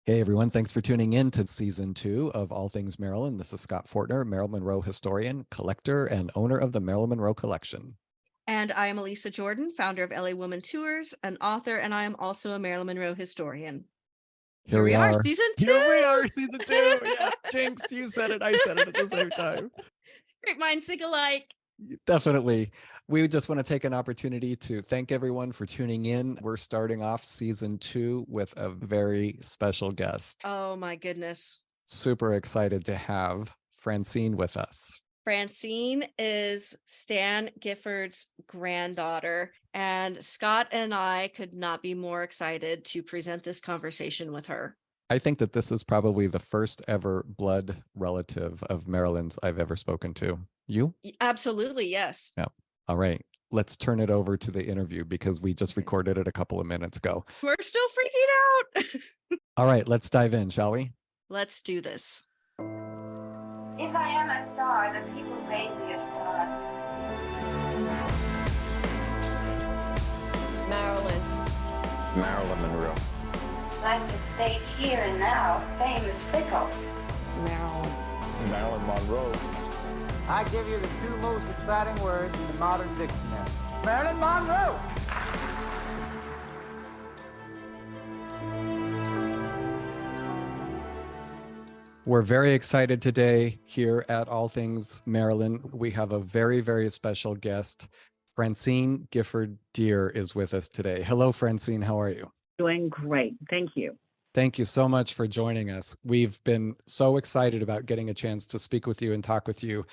Hey everyone, thanks for tuning in to season 2 of All Things Marilyn. This is Scott Fortner, Marilyn Monroe historian, collector, and owner of the Marilyn Monroe Collection. And I am Elisa Jordan, founder of LA Woman Tours, an author, and I am also a Marilyn Monroe historian. Here we are, season 2. Here we are, season 2. Yeah, Jinx, you said it, I said it at the same time. Great minds think alike. Definitely. We just want to take an opportunity to thank everyone for tuning in. We're starting off season 2 with a very special guest. Oh my goodness. Super excited to have Francine with us. Francine is Stan Gifford's granddaughter, and Scott and I could not be more excited to present this conversation with her. I think that this is probably the first ever blood relative of Marilyn's I've ever spoken to. You? Absolutely, yes. Yeah. All right. Let's turn it over to the interview because we just recorded it a couple of minutes ago. We're still freaking out. All right, let's dive in, shall we? Let's do this. If I am a star, the people made me a star. Marilyn Monroe. Like the stage here and now, fame is fickle. Marilyn Monroe. I give you the two most exciting words in the modern dictionary. Marilyn Monroe! We're very excited today here at All Things Marilyn. We have a very, very special guest. Francine Gifford Deer is with us today. Hello, Francine. How are you? Doing great. Thank you. Thank you so much for joining us. We've been so excited about getting a chance to speak with you and talk with you.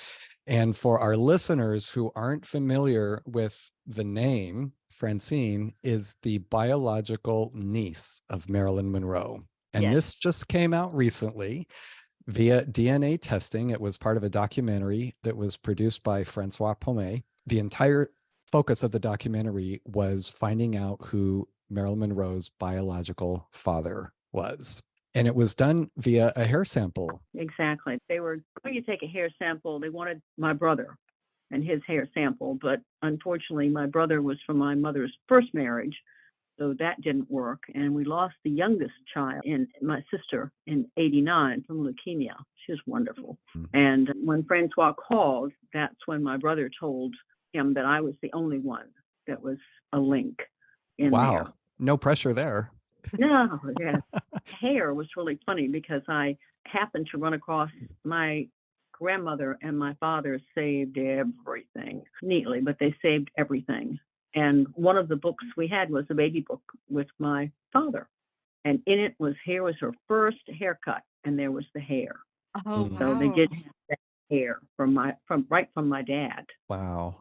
And for our listeners who aren't familiar with the name, Francine is the biological niece of Marilyn Monroe. And Yes. This just came out recently via DNA testing. It was part of a documentary that was produced by Francois Pomé. The entire focus of the documentary was finding out who Marilyn Monroe's biological father was. And it was done via a hair sample. Exactly. They were going to take a hair sample. They wanted my brother and his hair sample, but unfortunately, my brother was from my mother's first marriage, so that didn't work. And we lost the youngest child, my sister, in '89 from leukemia. She was wonderful. Mm-hmm. And when Francois called, that's when my brother told him that I was the only one that was a link in there. No pressure there. No, yeah. Hair was really funny because I happened to run across my grandmother and my father saved everything neatly, but they saved everything. And one of the books we had was a baby book with my father. And in it was here was her first haircut, and there was the hair. Oh, wow. So they did have that hair from my dad. Wow.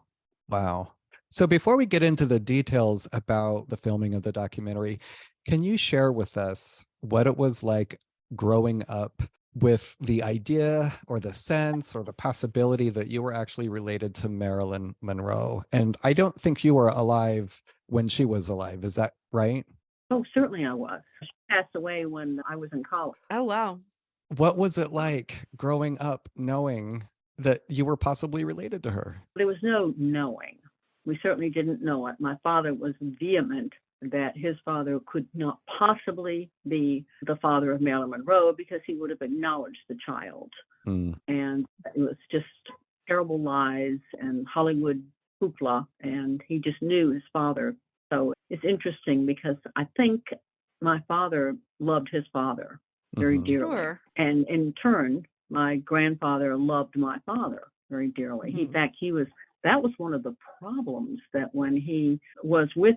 So before we get into the details about the filming of the documentary, can you share with us what it was like growing up with the idea or the sense or the possibility that you were actually related to Marilyn Monroe? And I don't think you were alive when she was alive. Is that right? Oh, certainly I was. She passed away when I was in college. Oh, wow. What was it like growing up knowing that you were possibly related to her? There was no knowing. We certainly didn't know it. My father was vehement that his father could not possibly be the father of Marilyn Monroe because he would have acknowledged the child. And it was just terrible lies and Hollywood hoopla, and he just knew his father. So it's interesting because I think my father loved his father very dearly. Sure. And in turn, my grandfather loved my father very dearly. In fact, that was one of the problems, that when he was with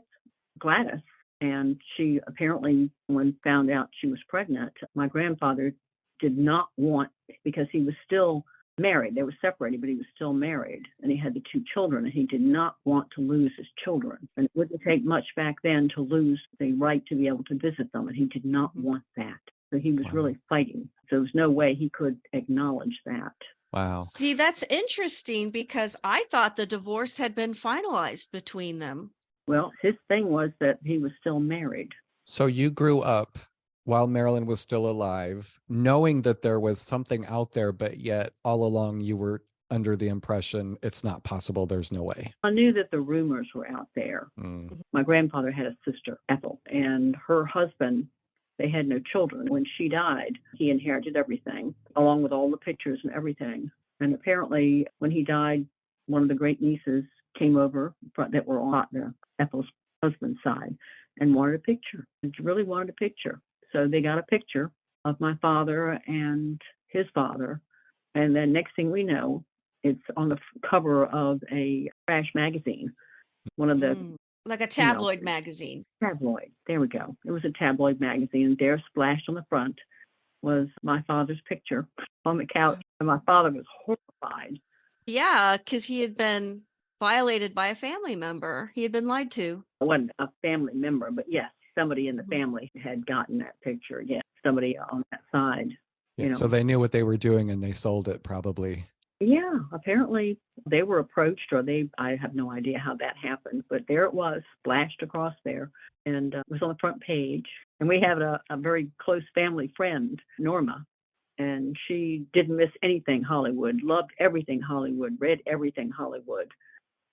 Gladys, and she apparently, when found out she was pregnant, my grandfather did not want, because he was still married. They were separated, but he was still married, and he had the two children, and he did not want to lose his children. And it wouldn't take much back then to lose the right to be able to visit them, and he did not want that. So he was really fighting. So there was no way he could acknowledge that. Wow. See, that's interesting because I thought the divorce had been finalized between them. Well, his thing was that he was still married. So you grew up while Marilyn was still alive, knowing that there was something out there, but yet all along you were under the impression it's not possible, there's no way. I knew that the rumors were out there. My grandfather had a sister, Ethel, and her husband They had no children. When she died, he inherited everything, along with all the pictures and everything. And apparently, when he died, one of the great nieces came over that were on Ethel's husband's side and wanted a picture. And really wanted a picture. So they got a picture of my father and his father. And then next thing we know, it's on the cover of a trash magazine. One of the like a tabloid magazine. Tabloid. There we go. It was a tabloid magazine. And there, splashed on the front, was my father's picture on the couch. And my father was horrified. Yeah, because he had been violated by a family member. He had been lied to. It wasn't a family member, but yes, somebody in the family had gotten that picture. Yes, somebody on that side. Yeah, so they knew what they were doing and they sold it probably. Yeah, apparently they were approached, or I have no idea how that happened, but there it was, splashed across there, and it was on the front page. And we have a very close family friend, Norma, and she didn't miss anything Hollywood, loved everything Hollywood, read everything Hollywood.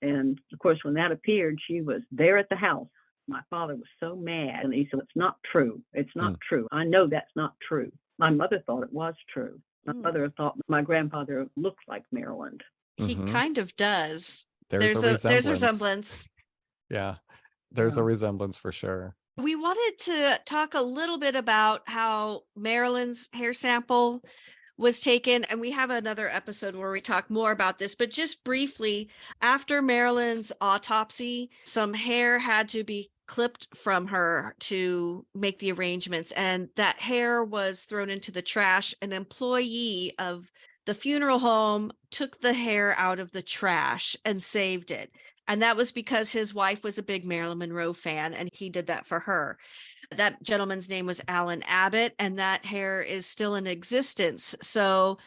And of course, when that appeared, she was there at the house. My father was so mad, and he said, "It's not true. It's not true. I know that's not true." My mother thought it was true. My mother thought my grandfather looked like Maryland. He kind of does. There's a resemblance. Yeah, there's a resemblance for sure. We wanted to talk a little bit about how Marilyn's hair sample was taken, and we have another episode where we talk more about this, but just briefly, after Marilyn's autopsy, some hair had to be clipped from her to make the arrangements, and that hair was thrown into the trash. An employee of the funeral home took the hair out of the trash and saved it. And that was because his wife was a big Marilyn Monroe fan, and he did that for her. That gentleman's name was Alan Abbott, and that hair is still in existence. So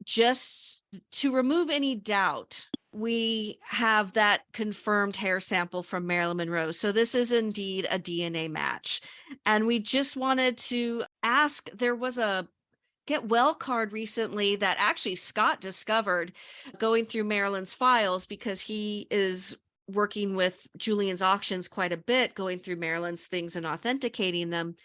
just to remove any doubt, we have that confirmed hair sample from Marilyn Monroe. So this is indeed a DNA match. And we just wanted to ask, there was a Get Well card recently that actually Scott discovered going through Marilyn's files, because he is working with Julian's auctions quite a bit, going through Marilyn's things and authenticating them.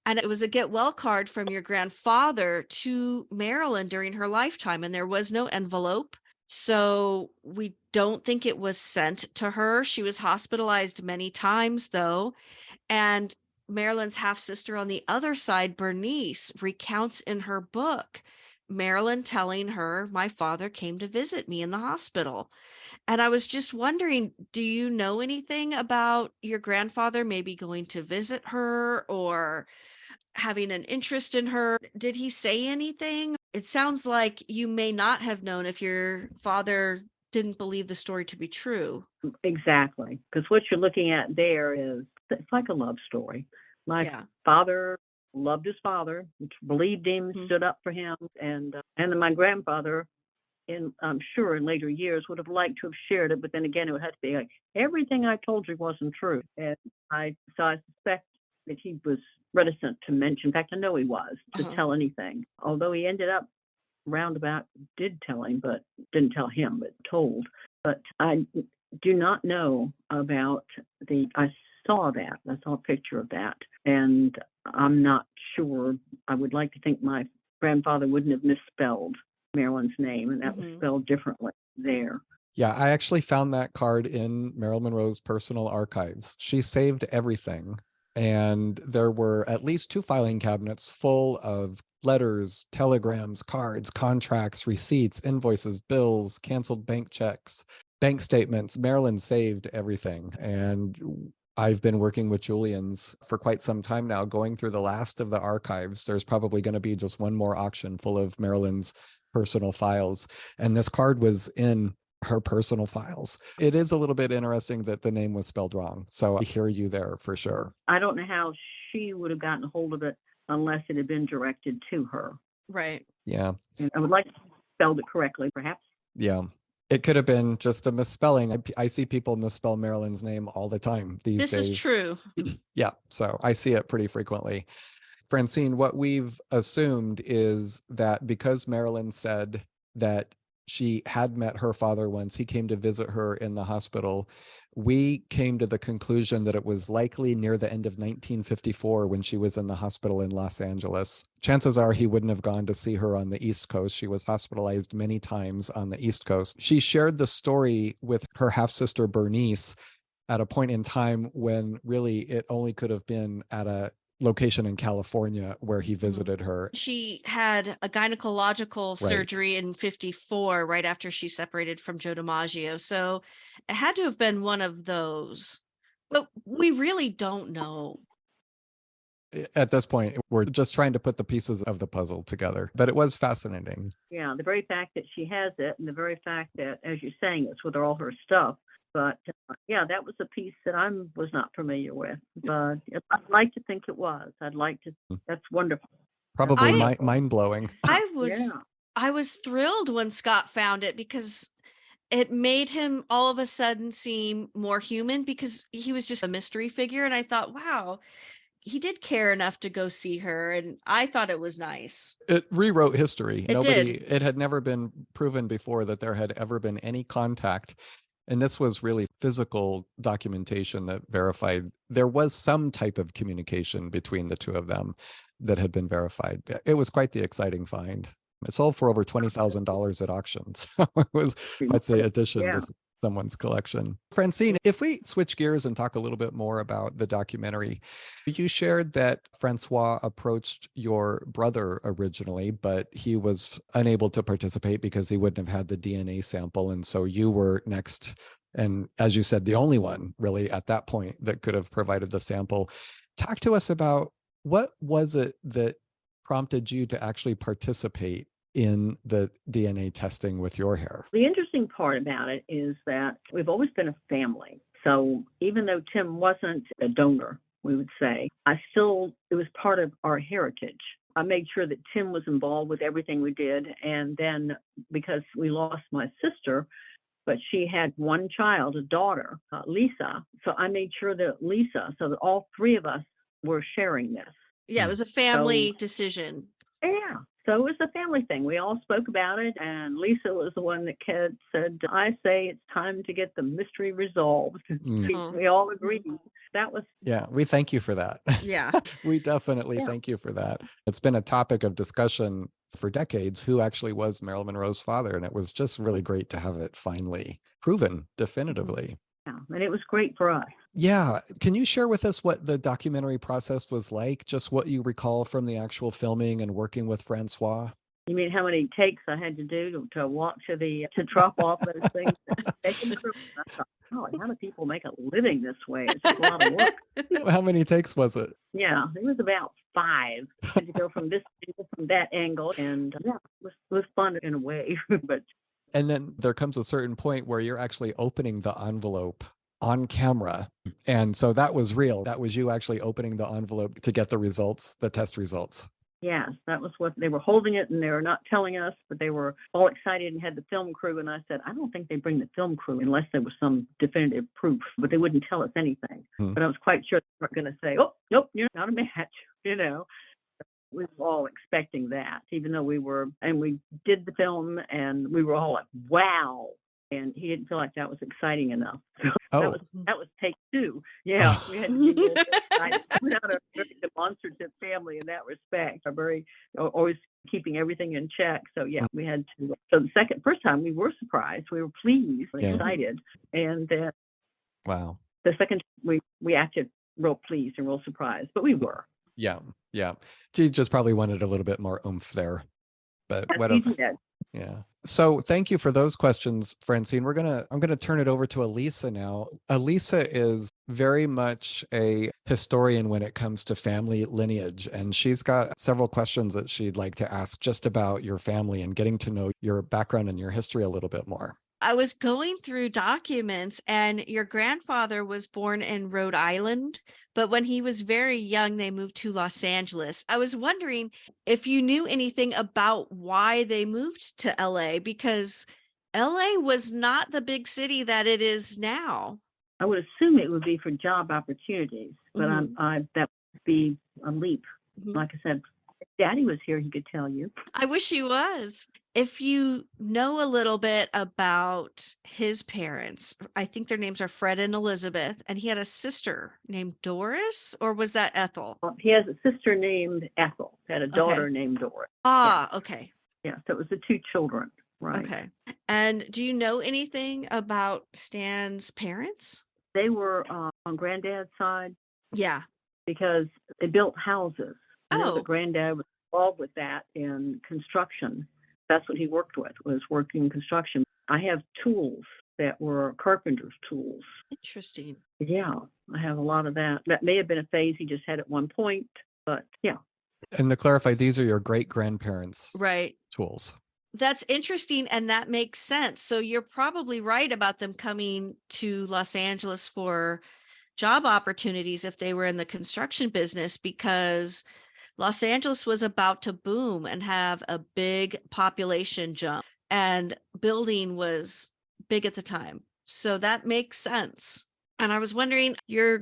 And it was a Get Well card from your grandfather to Marilyn during her lifetime, and there was no envelope. So we don't think it was sent to her. She was hospitalized many times, though. And Marilyn's half-sister on the other side, Bernice, recounts in her book Marilyn telling her, "My father came to visit me in the hospital." And I was just wondering, do you know anything about your grandfather maybe going to visit her or having an interest in her? Did he say anything? It sounds like you may not have known if your father didn't believe the story to be true. Exactly. Because what you're looking at there is, it's like a love story. My father loved his father, believed him, stood up for him. And then my grandfather, I'm sure in later years, would have liked to have shared it. But then again, it would have to be like, everything I told you wasn't true. And I suspect that he was reticent to mention. In fact, I know he was, to tell anything. Although he ended up roundabout did tell him, but didn't tell him, but told. But I do not know about I saw a picture of that, and I'm not sure. I would like to think my grandfather wouldn't have misspelled Marilyn's name, and that was spelled differently there. Yeah, I actually found that card in Marilyn Monroe's personal archives. She saved everything. And there were at least 2 filing cabinets full of letters, telegrams, cards, contracts, receipts, invoices, bills, canceled bank checks, bank statements. Marilyn saved everything. And I've been working with Julian's for quite some time now, going through the last of the archives. There's probably going to be just one more auction full of Marilyn's personal files. And this card was in her personal files. It is a little bit interesting that the name was spelled wrong. So I hear you there for sure. I don't know how she would have gotten a hold of it unless it had been directed to her. Right. Yeah. And I would like to spell it correctly, perhaps. Yeah. It could have been just a misspelling. I see people misspell Marilyn's name all the time these days. This is true. Yeah. So I see it pretty frequently. Francine, what we've assumed is that because Marilyn said that she had met her father once, he came to visit her in the hospital, we came to the conclusion that it was likely near the end of 1954 when she was in the hospital in Los Angeles. Chances are he wouldn't have gone to see her on the East Coast. She was hospitalized many times on the East Coast. She shared the story with her half-sister Bernice at a point in time when really it only could have been at a location in California where he visited her. She had a gynecological Right. surgery in 54, right after she separated from Joe DiMaggio. So it had to have been one of those. But we really don't know. At this point, we're just trying to put the pieces of the puzzle together, but it was fascinating. Yeah, the very fact that she has it, and the very fact that, as you're saying, it's with all her stuff. But yeah, that was a piece that I was not familiar with. But I'd like to think it was. I'd like to. That's wonderful. Probably I- mind-blowing. Yeah. I was thrilled when Scott found it because it made him all of a sudden seem more human, because he was just a mystery figure. And I thought, wow, he did care enough to go see her. And I thought it was nice. It rewrote history. It did. It had never been proven before that there had ever been any contact. And this was really physical documentation that verified there was some type of communication between the two of them that had been verified. It was quite the exciting find. It sold for over $20,000 at auction. So it was quite the addition Yeah. to someone's collection. Francine, if we switch gears and talk a little bit more about the documentary, you shared that Francois approached your brother originally, but he was unable to participate because he wouldn't have had the DNA sample. And so you were next. And as you said, the only one really at that point that could have provided the sample. Talk to us about what was it that prompted you to actually participate in the DNA testing with your hair? The interesting part about it is that we've always been a family. So even though Tim wasn't a donor, we would say, it was part of our heritage. I made sure that Tim was involved with everything we did. And then because we lost my sister, but she had one child, a daughter, Lisa. So I made sure that Lisa, so that all three of us were sharing this. Yeah, it was a family decision. Yeah. So it was a family thing. We all spoke about it, and Lisa was the one that said, I say it's time to get the mystery resolved. We all agreed. That was. Yeah, we thank you for that. Yeah. We definitely thank you for that. It's been a topic of discussion for decades, who actually was Marilyn Monroe's father. And it was just really great to have it finally proven definitively. Yeah, and it was great for us. Yeah. Can you share with us what the documentary process was like? Just what you recall from the actual filming and working with Francois? You mean how many takes I had to do to walk to drop off those things? I thought, oh, how do people make a living this way? It's a lot of work. How many takes was it? Yeah, it was about 5. I had to go from this angle, from that angle, and yeah, it was fun in a way. But and then there comes a certain point where you're actually opening the envelope on camera. And so that was real. That was you actually opening the envelope to get the results, the test results. yes, that was what they were holding it, and they were not telling us, but they were all excited and had the film crew. And I said, I don't think they bring the film crew unless there was some definitive proof, but they wouldn't tell us anything. But I was quite sure they weren't going to say, oh, nope, you're not a match, you know. We were all expecting that, even though we did the film and we were all like, wow. And he didn't feel like that was exciting enough. So that was take 2. Yeah, we had to be a little bit excited. We're not a very demonstrative family in that respect. We're very always keeping everything in check. So yeah, we had to. So the first time we were surprised, we were pleased, excited, and then wow. The second we acted real pleased and real surprised, but we were. Yeah. She just probably wanted a little bit more oomph there, but whatever. Yeah. So thank you for those questions, Francine. I'm gonna turn it over to Elisa now. Elisa is very much a historian when it comes to family lineage, and she's got several questions that she'd like to ask just about your family and getting to know your background and your history a little bit more. I was going through documents, and your grandfather was born in Rhode Island, but when he was very young, they moved to Los Angeles. I was wondering if you knew anything about why they moved to LA, because LA was not the big city that it is now. I would assume it would be for job opportunities, but that would be a leap. Like I said, Daddy was here, he could tell you. I wish he was. If you know a little bit about his parents, I think their names are Fred and Elizabeth, and he had a sister named Doris, or was that Ethel? He has a sister named Ethel, had a daughter Okay. named Doris. Ah, okay. Yeah, so it was the two children, right? Okay. And do you know anything about Stan's parents? They were on Granddad's side Yeah. because they built houses. I know Oh, that Granddad was involved with that in construction. That's what he worked with, was working construction. I have tools that were carpenter's tools. interesting. Yeah, I have a lot of that. That may have been a phase he just had at one point, but yeah. And to clarify, these are your great grandparents' Right. tools. That's interesting, and that makes sense. So you're probably right about them coming to Los Angeles for job opportunities if they were in the construction business, because Los Angeles was about to boom and have a big population jump, and building was big at the time. So that makes sense. And I was wondering, your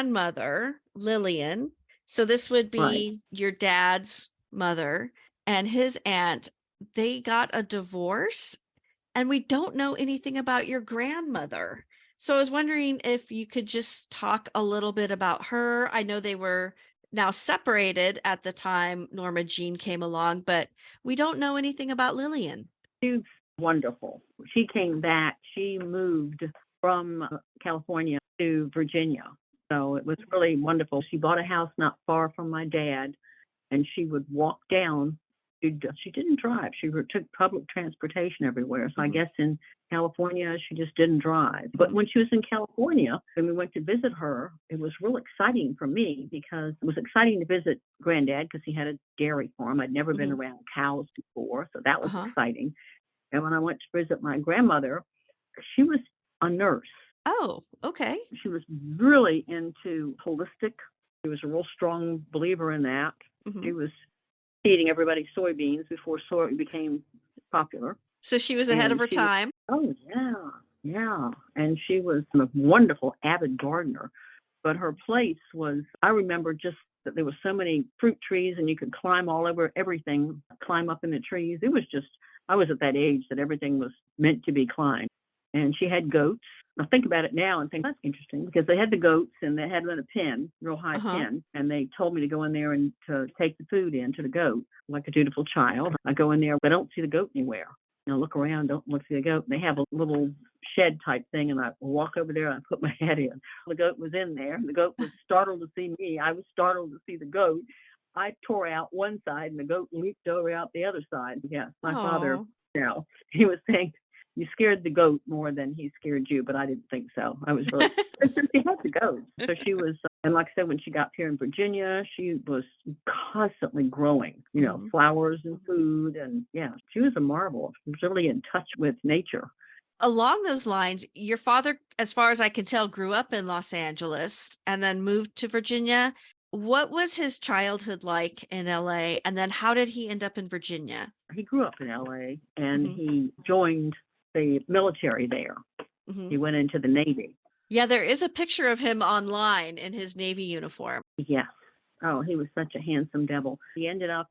grandmother, Lillian, so this would Right. be your dad's mother, and his aunt, they got a divorce, and we don't know anything about your grandmother. So I was wondering if you could just talk a little bit about her. I know they were now separated at the time Norma Jean came along, but we don't know anything about Lillian. She was wonderful. She came back. She moved from California to Virginia. So it was really wonderful. She bought a house not far from my dad, and she would walk down. She didn't drive. She took public transportation everywhere. So I Mhm. guess in California, she just didn't drive. But Mhm. when she was in California and we went to visit her, it was real exciting for me because it was exciting to visit Granddad because he had a dairy farm. I'd never been Mhm. around cows before, so that was Uh-huh. exciting. And when I went to visit my grandmother, she was a nurse. Oh, okay. She was really into holistic. She was a real strong believer in that. Mhm. She was feeding everybody soybeans before soy became popular. So she was ahead of And her she was, time. oh yeah, yeah. And she was a wonderful avid gardener. But her place was, I remember just that there were so many fruit trees and you could climb all over everything, climb up in the trees. It was just, I was at that age that everything was meant to be climbed. And she had goats. I think about it now and think that's interesting because they had the goats and they had them in a pen, real high Uh-huh. pen, and they told me to go in there and to take the food in to the goat like a dutiful child. I go in there, but I don't see the goat anywhere. I look around, don't look see the goat. They have a little shed type thing, and I walk over there and I put my head in. The goat was in there. The goat was startled to see me. I was startled to see the goat. I tore out one side, and the goat leaped over out the other side. Yes, my father, Aw. he was saying, you scared the goat more than he scared you, but I didn't think so. I was really, she had the goat. So she was, and like I said, when she got here in Virginia, she was constantly growing, Mhm. flowers and food. And yeah, she was a marvel. She was really in touch with nature. Along those lines, your father, as far as I can tell, grew up in Los Angeles and then moved to Virginia. What was his childhood like in LA? And then how did he end up in Virginia? He grew up in LA and Mhm. he joined the military there. Mhm. He went into the Navy. Yeah, there is a picture of him online in his Navy uniform. Yes. Oh, he was such a handsome devil. He ended up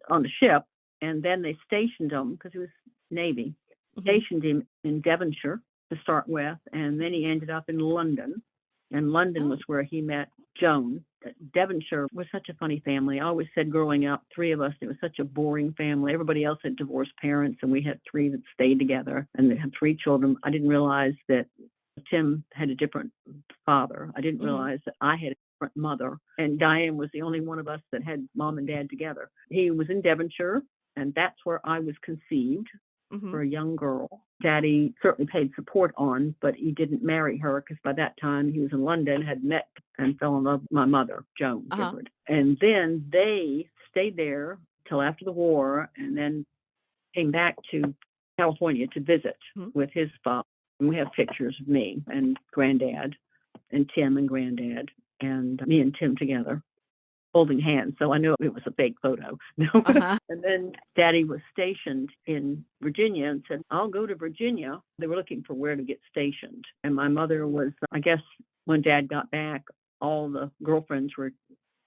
on the ship, and then they stationed him because he was Navy. Mhm. Stationed him in Devonshire to start with, and then he ended up in London. And London was where he met Joan. Devonshire was such a funny family. I always said growing up, three of us, it was such a boring family. Everybody else had divorced parents, and we had three that stayed together, and they had three children. I didn't realize that Tim had a different father. I didn't Mhm. realize that I had a different mother. And Diane was the only one of us that had mom and dad together. He was in Devonshire, and that's where I was conceived for Mhm. a young girl. Daddy certainly paid support on, but he didn't marry her because by that time he was in London, had met and fell in love with my mother, Joan Uh-huh. Gifford. And then they stayed there till after the war and then came back to California to visit Mhm. with his father. And we have pictures of me and Granddad and Tim and Granddad and me and Tim together holding hands. So I knew it was a fake photo. Uh-huh. And then Daddy was stationed in Virginia and said, I'll go to Virginia. They were looking for where to get stationed. And my mother was, I guess, when Dad got back, all the girlfriends were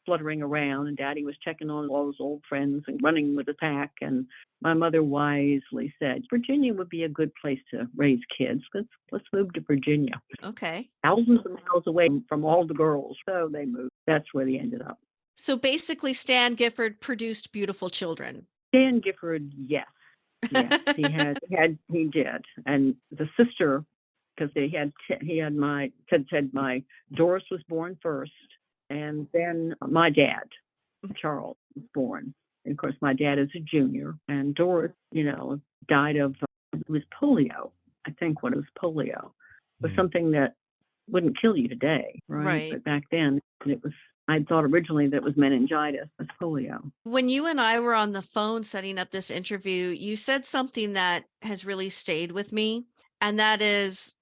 fluttering around, and Daddy was checking on all his old friends and running with the pack. And my mother wisely said, Virginia would be a good place to raise kids. Let's move to Virginia. Okay. Thousands of miles away from all the girls. So they moved. That's where they ended up. So basically, Stan Gifford produced beautiful children. Dan Gifford, yes. Yes, he did. And the sister, because my Doris was born first, and then my dad, Charles, was born. And of course, my dad is a junior, and Doris, died of, it was polio. I think what it was polio. It was something that wouldn't kill you today, right? Right. But back then, I thought originally that it was meningitis, that's polio. When you and I were on the phone setting up this interview, you said something that has really stayed with me. And that is,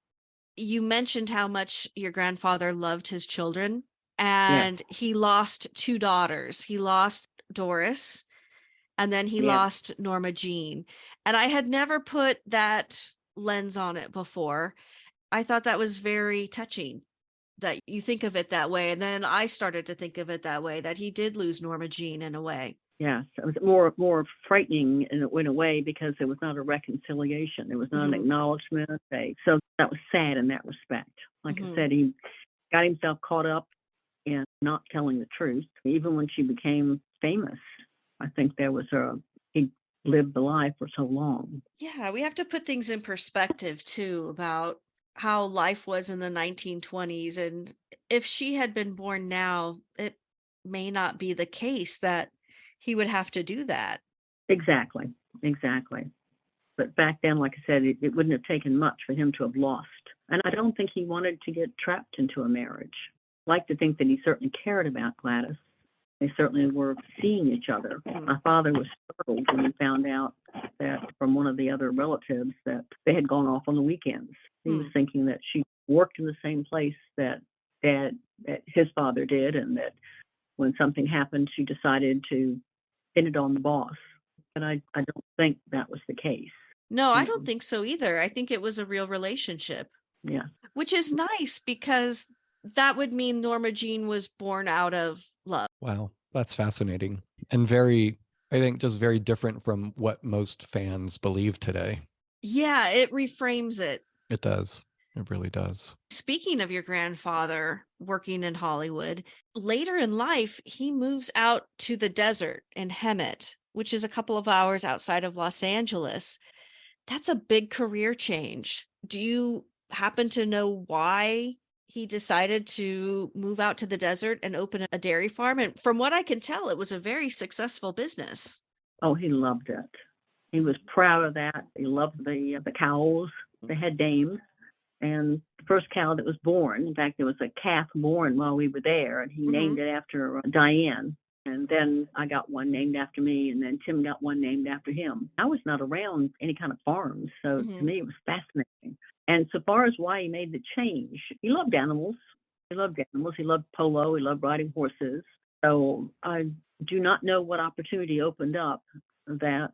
you mentioned how much your grandfather loved his children, and he lost 2 daughters. He lost Doris, and then he lost Norma Jean. And I had never put that lens on it before. I thought that was very touching that you think of it that way. And then I started to think of it that way, that he did lose Norma Jean in a way. Yes, it was more frightening in a way, because it was not a reconciliation. It was not an acknowledgement. So that was sad in that respect. Like I said, he got himself caught up in not telling the truth. Even when she became famous, I think he lived the life for so long. Yeah, we have to put things in perspective too about how life was in the 1920s. And if she had been born now, it may not be the case that he would have to do that. Exactly. But back then, like I said, it wouldn't have taken much for him to have lost. And I don't think he wanted to get trapped into a marriage. I like to think that he certainly cared about Gladys. They certainly were seeing each other. My father was startled when he found out that from one of the other relatives that they had gone off on the weekends. He was thinking that she worked in the same place that his father did, and that when something happened, she decided to pin it on the boss. But I don't think that was the case. No, I don't think so either. I think it was a real relationship. Yeah. Which is nice, because that would mean Norma Jean was born out of love. Wow, that's fascinating. And I think just very different from what most fans believe today. Yeah, it reframes it. It does. It really does. Speaking of your grandfather working in Hollywood, later in life, he moves out to the desert in Hemet, which is a couple of hours outside of Los Angeles. That's a big career change. Do you happen to know why he decided to move out to the desert and open a dairy farm? And from what I can tell, it was a very successful business. Oh, he loved it. He was proud of that. He loved the cows. They had names. And the first cow that was born, in fact, there was a calf born while we were there, and he named it after Diane. And then I got one named after me, and then Tim got one named after him. I was not around any kind of farms, so to me it was fascinating. And so far as why he made the change, he loved animals. He loved polo. He loved riding horses. So I do not know what opportunity opened up that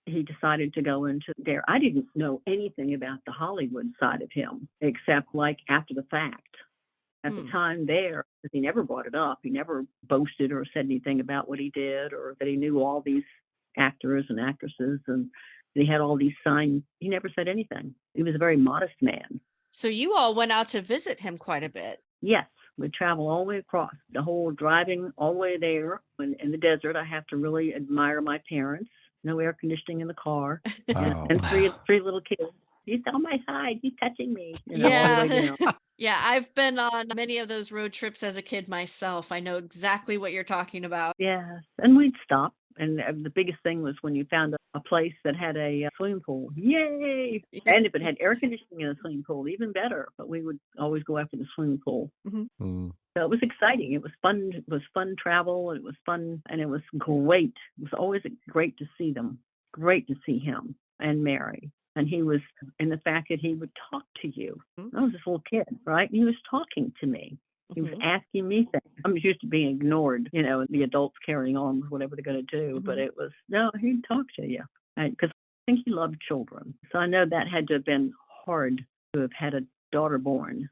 he decided to go into there. I didn't know anything about the Hollywood side of him, except like after the fact. At the time there, he never brought it up. He never boasted or said anything about what he did, or that he knew all these actors and actresses, and he had all these signs. He never said anything. He was a very modest man. So you all went out to visit him quite a bit. Yes, we travel all the way across. The whole driving all the way there. When in the desert, I have to really admire my parents. No air conditioning in the car. Wow. And three little kids. He's on my side. He's touching me. All the way Yeah. down. Yeah, I've been on many of those road trips as a kid myself. I know exactly what you're talking about. Yes, and we'd stop. And the biggest thing was when you found a place that had a swimming pool. Yay! And if it had air conditioning in the swimming pool, even better. But we would always go after the swimming pool. So it was exciting. It was fun. It was fun travel. It was fun, and it was great. It was always great to see them. Great to see him and Mary. And the fact that he would talk to you. I was this little kid, right? And he was talking to me. He was asking me things. I'm used to being ignored, the adults carrying on with whatever they're going to do. But it was, no, he'd talk to you. Because I think he loved children. So I know that had to have been hard to have had a daughter born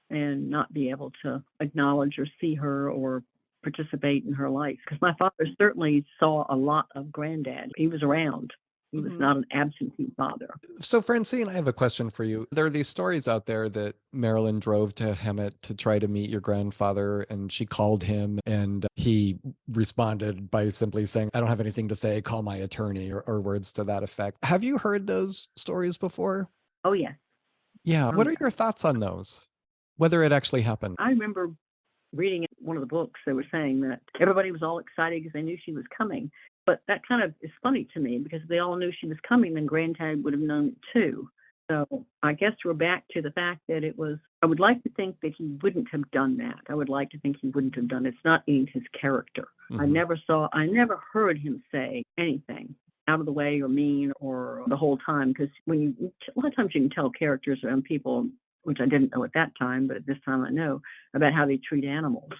and not be able to acknowledge or see her or participate in her life. Because my father certainly saw a lot of Granddad. He was around. He was Mhm. not an absentee father. So, Francine, I have a question for you. There are these stories out there that Marilyn drove to Hemet to try to meet your grandfather, and she called him, and he responded by simply saying, "I don't have anything to say, call my attorney," or words to that effect. Have you heard those stories before? Oh, yes. Yeah. Oh, What are yeah. your thoughts on those? Whether it actually happened? I remember reading in one of the books, they were saying that everybody was all excited because they knew she was coming. But that kind of is funny to me because if they all knew she was coming, then Granddad would have known it too. So I guess we're back to the fact that it was, I would like to think that he wouldn't have done that. I would like to think he wouldn't have done it. It's not in his character. I Mhm. never heard him say anything out of the way or mean or the whole time. Because a lot of times you can tell characters around people, which I didn't know at that time, but at this time I know about how they treat animals.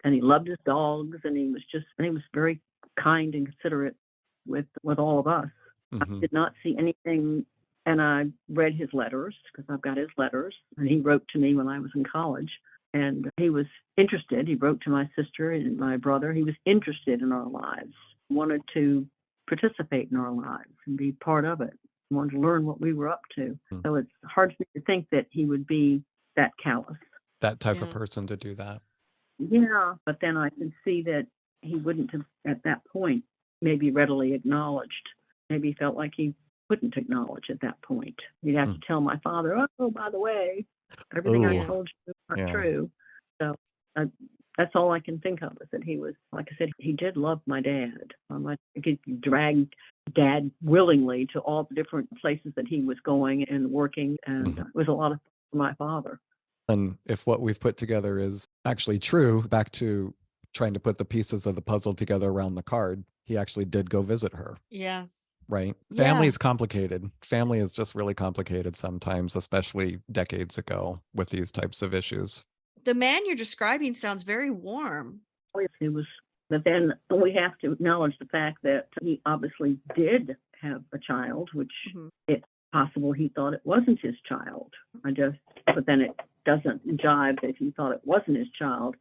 And he loved his dogs, and he was very kind and considerate with all of us. I Mhm. did not see anything, and I read his letters because I've got his letters, and he wrote to me when I was in college, and he was interested. He wrote to my sister and my brother. He was interested in our lives, wanted to participate in our lives and be part of it, wanted to learn what we were up to. Mm. So it's hard for me to think that he would be that callous. That type of Yeah. person to do that. Yeah, but then I can see that he wouldn't have, at that point, maybe readily acknowledged. Maybe he felt like he couldn't acknowledge at that point. He'd have to tell my father, "Oh, by the way, everything I Oh, told you is not yeah. true." So uh, that's all I can think of is that he was, like I said, he did love my dad. I could drag Dad willingly to all the different places that he was going and working, and it was a lot of fun for my father. And if what we've put together is actually true, back to trying to put the pieces of the puzzle together around the card, he actually did go visit her, Yeah. right? Family Yeah. is complicated. Family is just really complicated sometimes, especially decades ago with these types of issues. The man you're describing sounds very warm. He was, but then we have to acknowledge the fact that he obviously did have a child, which Mhm. it's possible he thought it wasn't his child. But then it doesn't jive that if he thought it wasn't his child,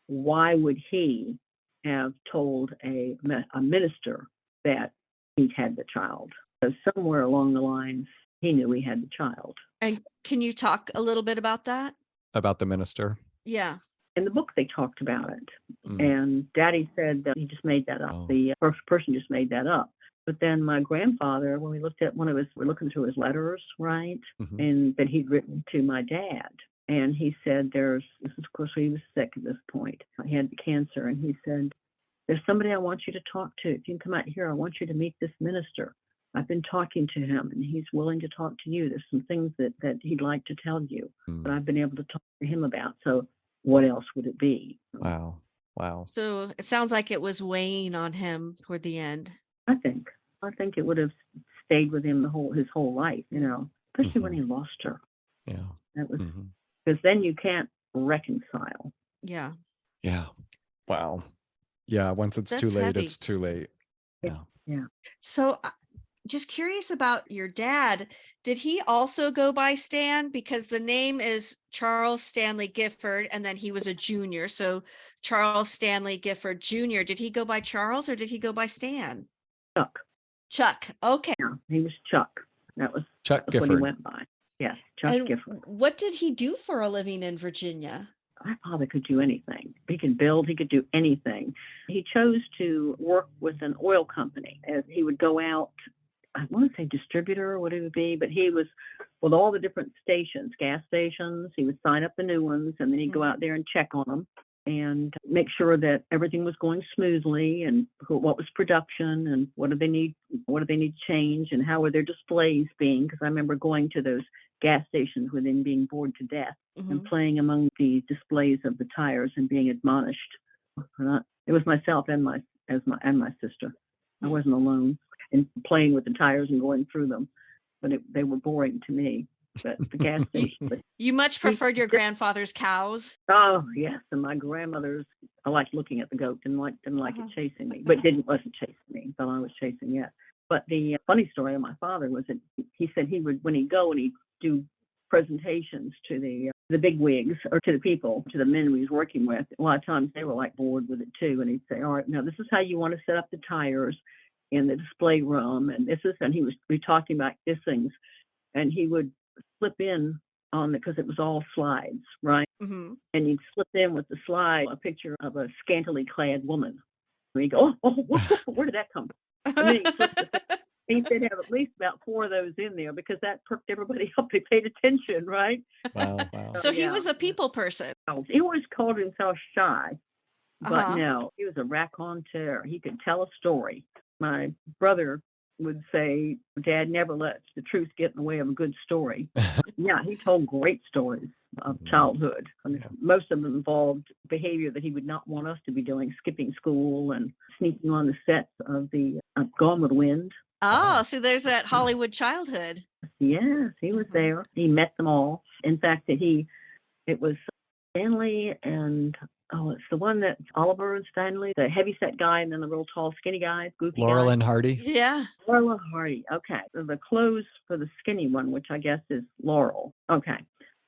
why would he have told a minister that he'd had the child? So somewhere along the lines, he knew he had the child. And can you talk a little bit about that? About the minister. Yeah. In the book, they talked about it. Mm. And Daddy said that he just made that up. Oh. The first person just made that up. But then my grandfather, when we're looking through his letters, right, and that he'd written to my dad, and he said, this is of course he was sick at this point. He had cancer, and he said, "There's somebody I want you to talk to. If you can come out here, I want you to meet this minister. I've been talking to him, and he's willing to talk to you. There's some things that he'd like to tell you that I've been able to talk to him about. So what else would it be?" Wow. Wow. So it sounds like it was weighing on him toward the end. I think it would have stayed with him his whole life, especially when he lost her. Yeah. That was because then you can't reconcile. Yeah. Yeah. Wow. Yeah. Once it's too That's late, heavy. it's too late. Yeah. Yeah. So just curious about your dad. Did he also go by Stan? Because the name is Charles Stanley Gifford, and then he was a junior. So Charles Stanley Gifford Jr. Did he go by Charles or did he go by Stan? Chuck. Chuck. Okay. Yeah, he was Chuck. That was Chuck what he Gifford. went by. Yes, Chuck And Gifford. what did he do for a living in Virginia? My father could do anything. He could build, he could do anything. He chose to work with an oil company as he would go out, I want to say distributor or what it would be, but he was with all the different stations, gas stations. He would sign up the new ones, and then he'd go out there and check on them and make sure that everything was going smoothly, and what was production, and what do they need to change, and how were their displays being, because I remember going to those gas stations with him being bored to death and playing among the displays of the tires and being admonished. It was myself and my sister. I wasn't alone in playing with the tires and going through them, but they were boring to me. But the gas station. You much preferred your grandfather's cows? Oh yes, and my grandmother's. I liked looking at the goat. Didn't like it chasing me, but wasn't chasing me. Thought I was chasing it. But the funny story of my father was that he said he would, when he'd go and he'd do presentations to the big wigs or to the people, to the men we was working with. A lot of times they were like bored with it too. And he'd say, all right, now this is how you want to set up the tires in the display room. And and he was talking about his things. And he would slip in on because it was all slides, right? Mm-hmm. And he'd slip in with the slide a picture of a scantily clad woman. And he'd go, where did that come from? And then he flipped the thing. He said have at least about 4 of those in there because that perked everybody up. They paid attention, right? Wow. So he yeah. was a people person. He always called himself shy, but Uh-huh. no, he was a raconteur. He could tell a story. My brother would say, Dad never lets the truth get in the way of a good story. Yeah, he told great stories of childhood. I mean, most of them involved behavior that he would not want us to be doing, skipping school and sneaking on the sets of the Gone with the Wind. Oh, so there's that Hollywood childhood. Yes, he was there. He met them all. In fact, it was Stanley and it's the one that's Oliver and Stanley, the heavyset guy, and then the real tall, skinny guy, goofy Laurel guy. and Hardy. Yeah. Laurel and Hardy. Okay. So the clothes for the skinny one, which I guess is Laurel. Okay.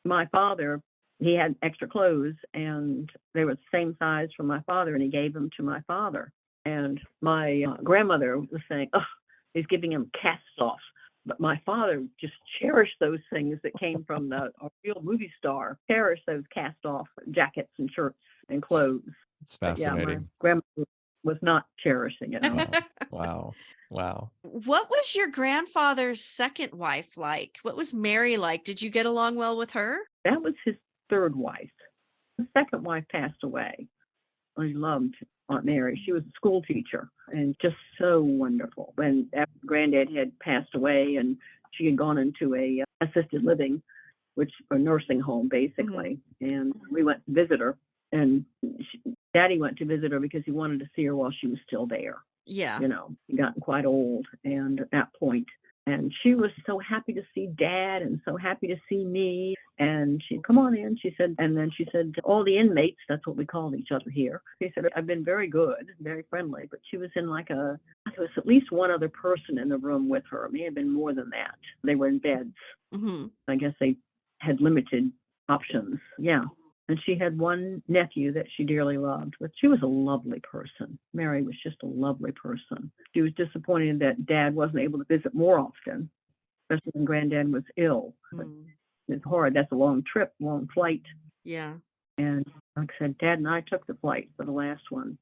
My father, he had extra clothes, and they were the same size for my father, and he gave them to my father. And my grandmother was saying, he's giving him cast-offs. But my father just cherished those things that came from a real movie star, cherished those cast-off jackets and shirts and clothes. It's But yeah, my fascinating. grandmother was not cherishing it. Wow. What was your grandfather's second wife like? What was Mary like? Did you get along well with her? That was his third wife. The second wife passed away. I loved Aunt Mary. She was a school teacher and just so wonderful. When after Granddad had passed away and she had gone into a assisted living, which a nursing home basically, and we went to visit her. And Daddy went to visit her because he wanted to see her while she was still there. Yeah. You know, he'd gotten quite old, and at that point. And she was so happy to see Dad and so happy to see me. And she'd come on in, she said, and then she said, all the inmates, that's what we call each other here. She said, I've been very good, very friendly, but she was in there was at least one other person in the room with her. It may have been more than that. They were in beds. Mm-hmm. I guess they had limited options. Yeah. And she had one nephew that she dearly loved, but she was a lovely person. Mary was just a lovely person. She was disappointed that Dad wasn't able to visit more often, especially when Granddad was ill. But it's hard. That's a long trip, long flight. Yeah. And like I said, Dad and I took the flight for the last one.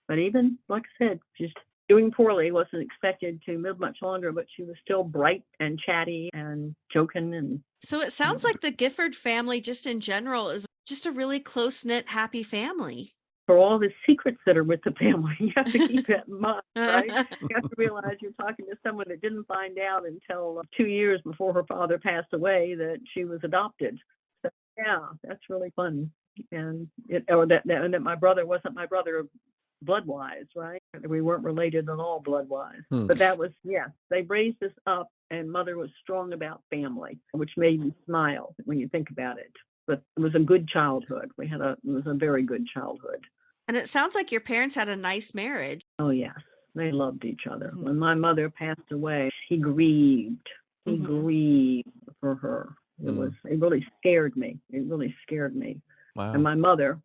But even, like I said, just doing poorly, wasn't expected to live much longer, but she was still bright and chatty and joking. And so it sounds like the Gifford family, just in general, is just a really close-knit, happy family. For all the secrets that are with the family, you have to keep that in mind, right? You have to realize you're talking to someone that didn't find out until 2 years before her father passed away that she was adopted. So, yeah, that's really fun. And that my brother wasn't my brother blood-wise, right? We weren't related at all blood-wise. But that was, they raised us up, and Mother was strong about family, which made me smile when you think about it. But it was a good childhood. It was a very good childhood. And it sounds like your parents had a nice marriage. Oh, yes. They loved each other. When my mother passed away, he grieved. He grieved for her. It really scared me. It really scared me. Wow. And my mother,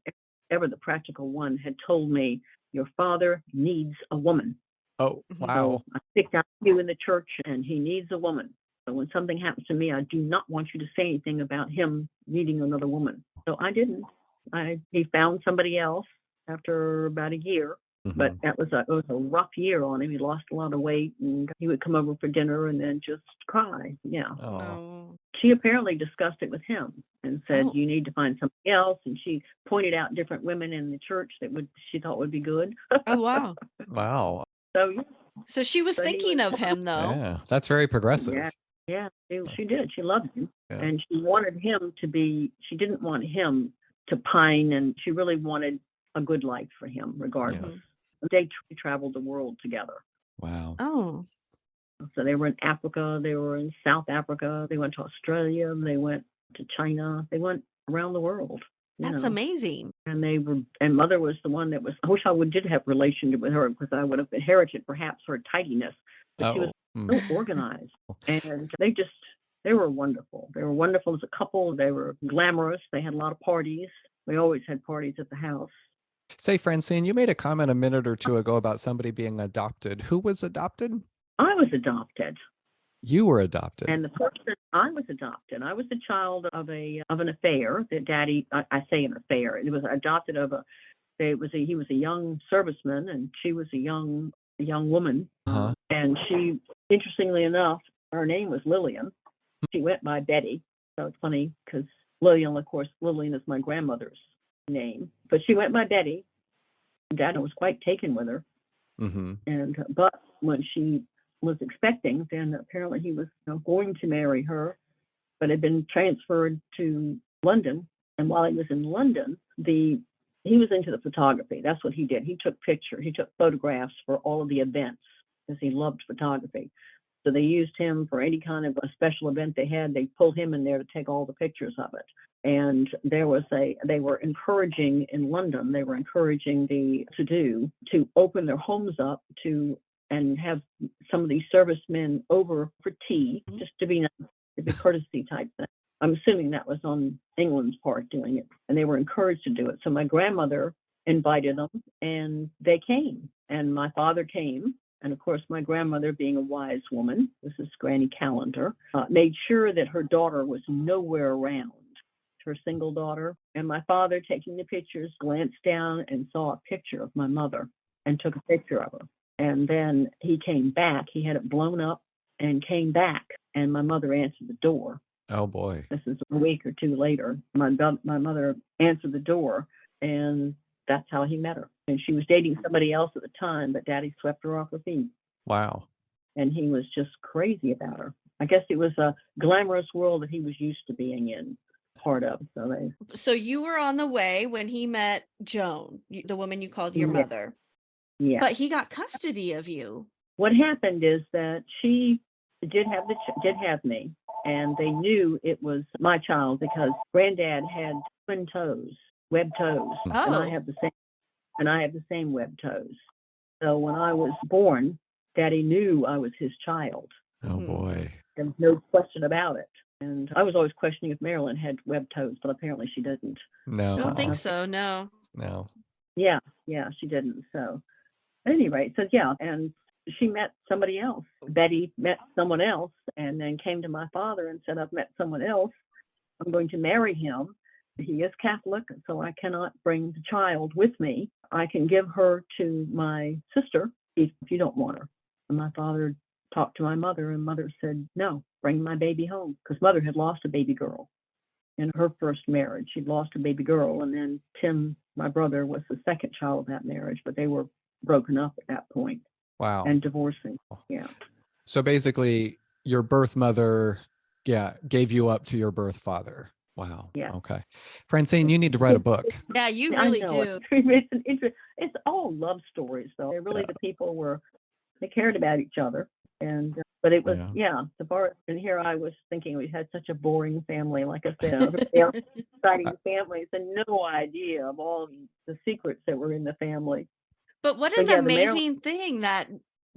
ever the practical one, had told me, your father needs a woman. Oh, wow. So I picked out you in the church, and he needs a woman. So when something happens to me, I do not want you to say anything about him needing another woman. So I didn't. He found somebody else after about a year, but it was a rough year on him. He lost a lot of weight, and he would come over for dinner and then just cry. Yeah. Oh. She apparently discussed it with him and said, you need to find somebody else. And she pointed out different women in the church that she thought would be good. Oh, wow. Wow. So, yeah. So she was thinking of him, though. Yeah, that's very progressive. Yeah, she did. She loved him. Yeah. And she wanted him she didn't want him to pine, and she really wanted a good life for him, regardless. They traveled the world together. Wow. Oh. So they were in Africa, they were in South Africa, they went to Australia, they went to China, they went around the world. That's amazing. And Mother was the one that was, I wish I did have relationship with her, because I would have inherited perhaps her tidiness. But she was so organized. And they just They were wonderful. They were wonderful as a couple. They were glamorous. They had a lot of parties. We always had parties at the house. Say, Francine, you made a comment a minute or two ago about somebody being adopted. Who was adopted? I was adopted. You were adopted. And the person I was adopted, I was the child of an affair that Daddy. I say an affair. It was adopted of a. He was a young serviceman, and she was a young woman. Uh-huh. And she, interestingly enough, her name was Lillian. She went by Betty. So it's funny because Lillian, of course, Lillian is my grandmother's name, but she went by Betty. Dad was quite taken with her. Mm-hmm. But when she was expecting, then apparently he was going to marry her, but had been transferred to London. And while he was in London, he was into the photography. That's what he did. He took pictures. He took photographs for all of the events because he loved photography. So they used him for any kind of a special event they had. They pulled him in there to take all the pictures of it. And they were encouraging in London, they were encouraging to open their homes up and have some of these servicemen over for tea, just to be nice, to be courtesy type thing. I'm assuming that was on England's part doing it, and they were encouraged to do it. So my grandmother invited them, and they came, and my father came. And of course, my grandmother, being a wise woman, this is Granny Callender, made sure that her daughter was nowhere around, her single daughter. And my father, taking the pictures, glanced down and saw a picture of my mother and took a picture of her. And then he came back. He had it blown up and came back, and my mother answered the door. Oh, boy. This is a week or two later. My mother answered the door, and that's how he met her. And she was dating somebody else at the time, but Daddy swept her off her feet. Wow. And he was just crazy about her. I guess it was a glamorous world that he was used to being in, part of. So you were on the way when he met Joan, the woman you called your mother. Yeah. But he got custody of you. What happened is that she did have me, and they knew it was my child because Granddad had twin toes, webbed toes, and I have the same webbed toes. So when I was born, Daddy knew I was his child. Oh, boy. There was no question about it. And I was always questioning if Marilyn had webbed toes, but apparently she didn't. No. I don't think so. No. Yeah, she didn't. So at any rate, and she met somebody else. Betty met someone else and then came to my father and said, I've met someone else. I'm going to marry him. He is Catholic, so I cannot bring the child with me. I can give her to my sister if you don't want her. And my father talked to my mother, and mother said, no, bring my baby home, because mother had lost a baby girl in her first marriage. She'd lost a baby girl, and then Tim, my brother, was the second child of that marriage, but they were broken up at that point. Wow. And divorcing. Yeah. So basically, your birth mother, gave you up to your birth father. Wow. Yeah. Okay. Francine, you need to write a book. Yeah, you really do. It's all love stories, though. They're really the people they cared about each other. And but it was and here I was thinking we had such a boring family, like I said, exciting families, and no idea of all the secrets that were in the family. But what an amazing thing that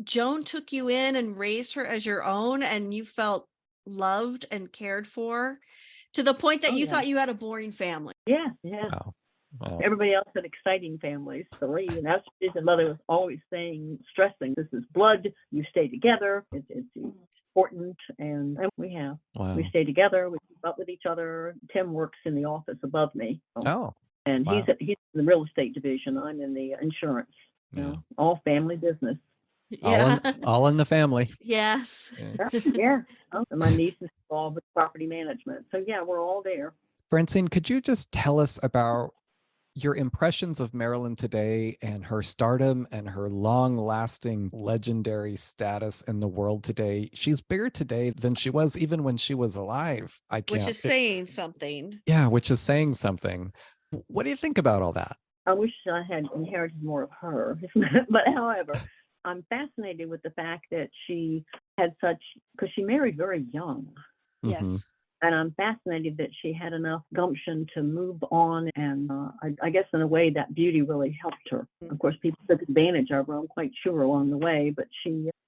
Joan took you in and raised her as your own, and you felt loved and cared for to the point that you thought you had a boring family. Yeah. Wow. Everybody else had exciting families. So and that's the reason mother was always stressing, this is blood, you stay together, it's important, and we have. Wow. We stay together, we keep up with each other. Tim works in the office above me. And he's in the real estate division. I'm in the insurance. All family business. Yeah. All in the family. Yes. Yeah. And my niece is involved with property management. So we're all there. Francine, could you just tell us about your impressions of Marilyn today and her stardom and her long-lasting legendary status in the world today? She's bigger today than she was even when she was alive. Which is saying something. Yeah, which is saying something. What do you think about all that? I wish I had inherited more of her. But however, I'm fascinated with the fact that she had because she married very young. Yes. And I'm fascinated that she had enough gumption to move on. And I guess in a way that beauty really helped her. Of course, people took advantage of her, I'm quite sure, along the way. But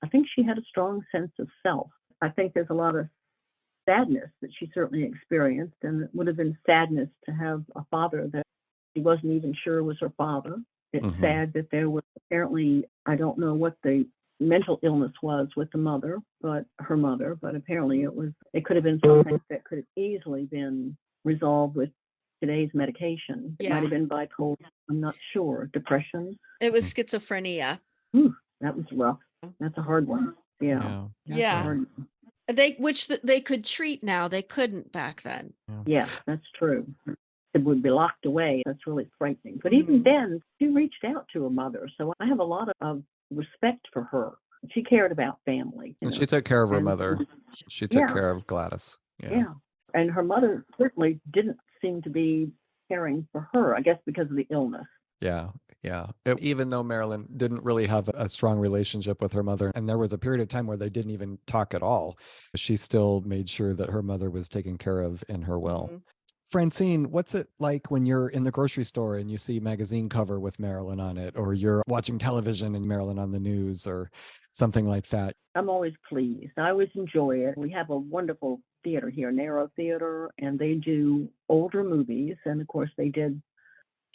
I think she had a strong sense of self. I think there's a lot of sadness that she certainly experienced, and it would have been sadness to have a father that she wasn't even sure was her father. It's Mhm. sad that there was apparently, I don't know what the mental illness was with the mother, but her mother, but apparently it could have been something that could have easily been resolved with today's medication. It might Yeah. have been bipolar, I'm not sure. Depression. It was schizophrenia. Whew, that was rough. That's a hard one. Yeah. Yeah. That's a Yeah. hard one. They could treat now. They couldn't back then. Yeah, that's true. It would be locked away. That's really frightening. But even then, she reached out to her mother. So I have a lot of respect for her. She cared about family. And she took care of her and- mother. She took Yeah. care of Gladys. Yeah. And her mother certainly didn't seem to be caring for her, I guess because of the illness. Yeah. Yeah. Even though Marilyn didn't really have a strong relationship with her mother, and there was a period of time where they didn't even talk at all, she still made sure that her mother was taken care of in her will. Mhm. Francine, what's it like when you're in the grocery store and you see a magazine cover with Marilyn on it, or you're watching television and Marilyn on the news or something like that? I'm always pleased. I always enjoy it. We have a wonderful theater here, Narrow Theater, and they do older movies. And of course, they did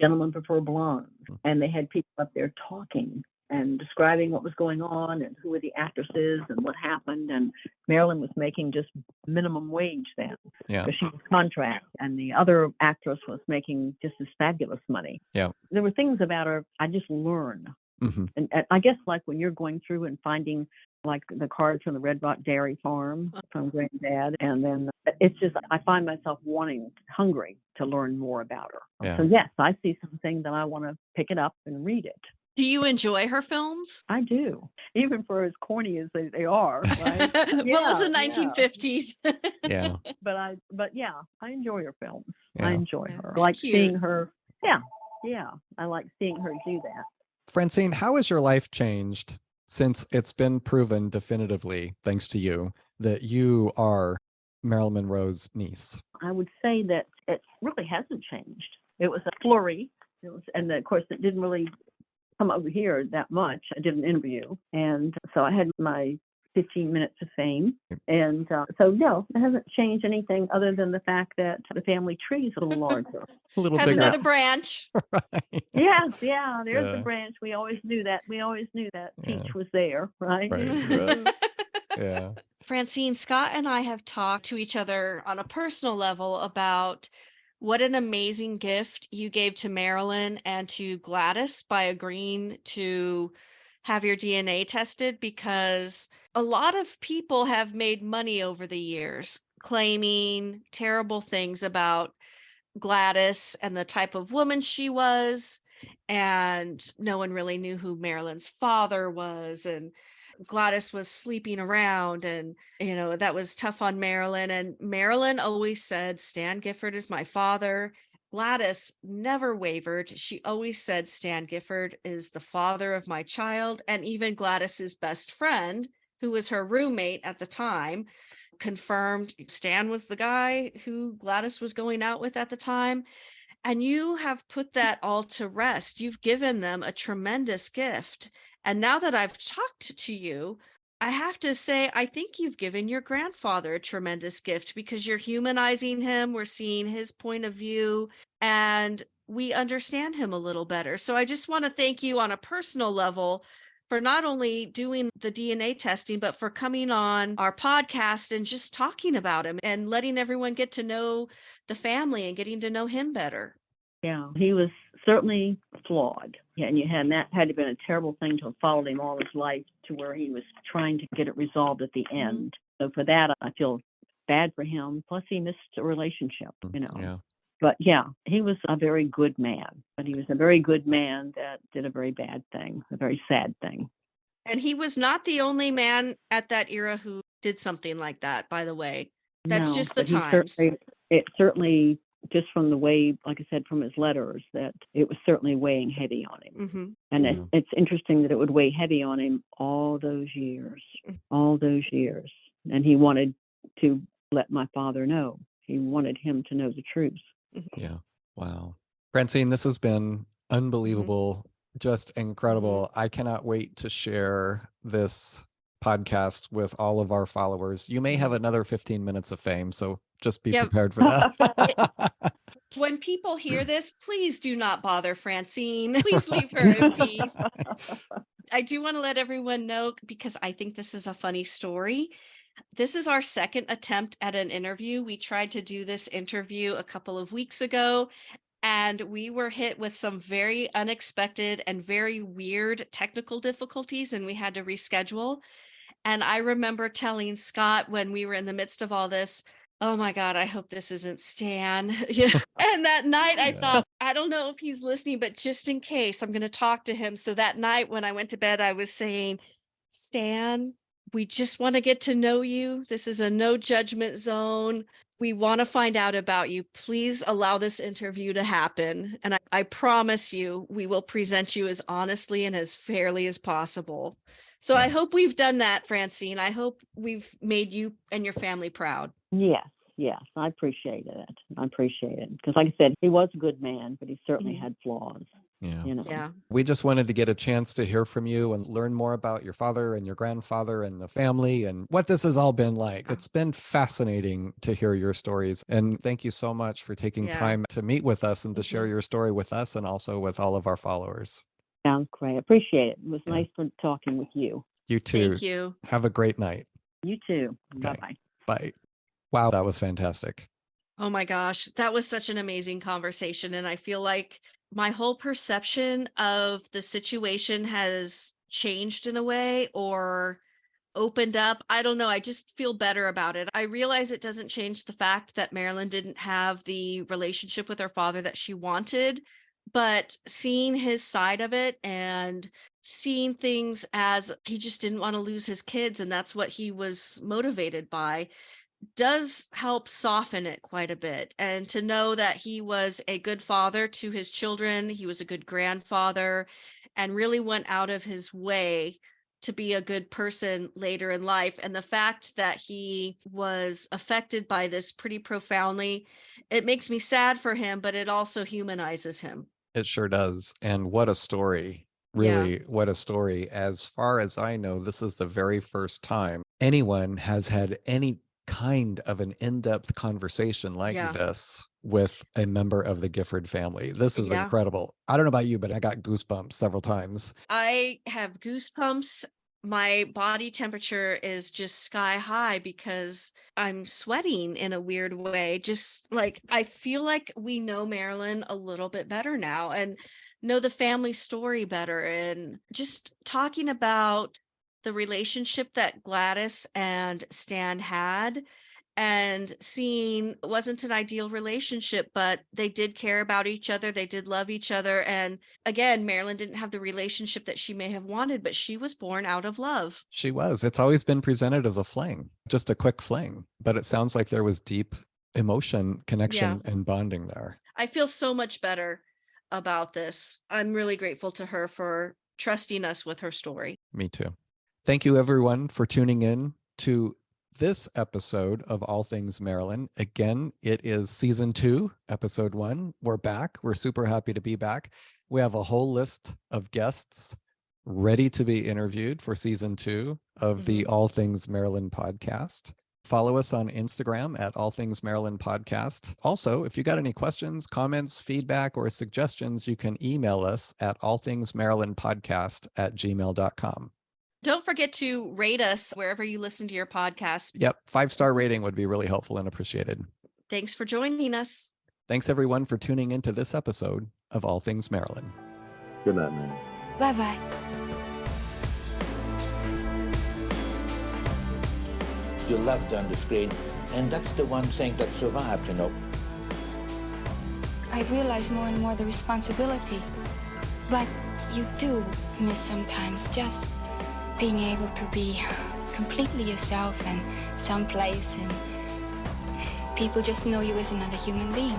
Gentlemen Prefer Blondes. And they had people up there talking and describing what was going on and who were the actresses and what happened. And Marilyn was making just minimum wage then. Yeah. Because she was contract, and the other actress was making just this fabulous money. Yeah. There were things about her I just learned. Hmm. And I guess like when you're going through and finding like the cards from the Red Rock Dairy Farm from Granddad, and then it's just I find myself hungry to learn more about her. Yeah. So yes, I see something that I want to pick it up and read it. Do you enjoy her films? I do, even for as corny as they are. Right? Well, it was the Yeah, 1950s. Yeah. But yeah, I enjoy her films. Yeah. I enjoy Yeah, her. it's I like cute. seeing her. Yeah. I like seeing her do that. Francine, how has your life changed since it's been proven definitively, thanks to you, that you are Marilyn Monroe's niece? I would say that it really hasn't changed. It was a flurry. And of course, it didn't really come over here that much. I did an interview, and so I had my 15 minutes of fame. And so, no, it hasn't changed anything other than the fact that the family tree is a little larger. A little Has bigger. another branch. Right. Yeah, there's the Yeah. branch. We always knew that. Yeah. Peach was there, right? Right. Yeah. Francine, Scott and I have talked to each other on a personal level about what an amazing gift you gave to Marilyn and to Gladys by agreeing to have your DNA tested, because a lot of people have made money over the years claiming terrible things about Gladys and the type of woman she was. And no one really knew who Marilyn's father was. And Gladys was sleeping around, and that was tough on Marilyn. And Marilyn always said, Stan Gifford is my father. Gladys never wavered. She always said, Stan Gifford is the father of my child. And even Gladys's best friend, who was her roommate at the time, confirmed Stan was the guy who Gladys was going out with at the time. And you have put that all to rest. You've given them a tremendous gift. And now that I've talked to you, I have to say, I think you've given your grandfather a tremendous gift, because you're humanizing him. We're seeing his point of view, and we understand him a little better. So I just want to thank you on a personal level for not only doing the DNA testing, but for coming on our podcast and just talking about him and letting everyone get to know the family and getting to know him better. Yeah, he was certainly flawed. Yeah, and that had to been a terrible thing to have followed him all his life, to where he was trying to get it resolved at the end. So for that, I feel bad for him. Plus, he missed a relationship, Yeah. But yeah, he was a very good man. But he was a very good man that did a very bad thing, a very sad thing. And he was not the only man at that era who did something like that, by the way. That's No, just the but he times. It certainly, just from the way, like I said, from his letters, that it was certainly weighing heavy on him. Hmm. And Yeah. it's interesting that it would weigh heavy on him all those years. And he wanted to let my father know. He wanted him to know the truth. Yeah. Wow. Francine, this has been unbelievable, just incredible. I cannot wait to share this podcast with all of our followers. You may have another 15 minutes of fame, so just be Yeah. prepared for that. When people hear this, please do not bother Francine. Please leave her in peace. I do want to let everyone know, because I think this is a funny story. This is our second attempt at an interview. We tried to do this interview a couple of weeks ago, and we were hit with some very unexpected and very weird technical difficulties, and we had to reschedule. And I remember telling Scott when we were in the midst of all this, oh my God, I hope this isn't Stan. Yeah. And that night I thought, I don't know if he's listening, but just in case, I'm going to talk to him. So that night when I went to bed, I was saying, Stan, we just want to get to know you. This is a no judgment zone. We want to find out about you. Please allow this interview to happen. And I promise you, we will present you as honestly and as fairly as possible. So I hope we've done that, Francine. I hope we've made you and your family proud. Yes, I appreciate it. I appreciate it. Because like I said, he was a good man, but he certainly had flaws. Yeah. You know? Yeah. We just wanted to get a chance to hear from you and learn more about your father and your grandfather and the family and what this has all been like. It's been fascinating to hear your stories. And thank you so much for taking time to meet with us and to share your story with us and also with all of our followers. Sounds great. Appreciate it. It was nice for talking with you. You too. Thank you. Have a great night. You too. Okay. Bye-bye. Bye. Wow, that was fantastic. Oh my gosh, that was such an amazing conversation. And I feel like my whole perception of the situation has changed in a way or opened up. I don't know. I just feel better about it. I realize it doesn't change the fact that Marilyn didn't have the relationship with her father that she wanted, but seeing his side of it and seeing things as he just didn't want to lose his kids, and that's what he was motivated by, does help soften it quite a bit. And to know that he was a good father to his children, he was a good grandfather, and really went out of his way to be a good person later in life. And the fact that he was affected by this pretty profoundly, it makes me sad for him, but it also humanizes him. It sure does. And what a story. Really, what a story. As far as I know, this is the very first time anyone has had any kind of an in-depth conversation like this with a member of the Gifford family. This is incredible. I don't know about you, but I got goosebumps several times. I have goosebumps. My body temperature is just sky high because I'm sweating in a weird way. Just like, I feel like we know Marilyn a little bit better now and know the family story better. And just talking about the relationship that Gladys and Stan had, and seeing it wasn't an ideal relationship, but they did care about each other. They did love each other. And again, Marilyn didn't have the relationship that she may have wanted, but she was born out of love. She was. It's always been presented as a fling, just a quick fling, but it sounds like there was deep emotion, connection, and bonding there. I feel so much better about this. I'm really grateful to her for trusting us with her story. Me too. Thank you, everyone, for tuning in to this episode of All Things Marilyn. Again, it is season 2, episode 1. We're back. We're super happy to be back. We have a whole list of guests ready to be interviewed for season 2 of the All Things Marilyn podcast. Follow us on Instagram at All Things Marilyn Podcast. Also, if you got any questions, comments, feedback, or suggestions, you can email us at allthingsmarilynpodcast@gmail.com. Don't forget to rate us wherever you listen to your podcast. Yep. 5-star rating would be really helpful and appreciated. Thanks for joining us. Thanks, everyone, for tuning into this episode of All Things Marilyn. Good night, man. Bye-bye. You loved on the screen, and that's the one thing that survived, you know. I realize more and more the responsibility, but you do miss sometimes just being able to be completely yourself and someplace and people just know you as another human being.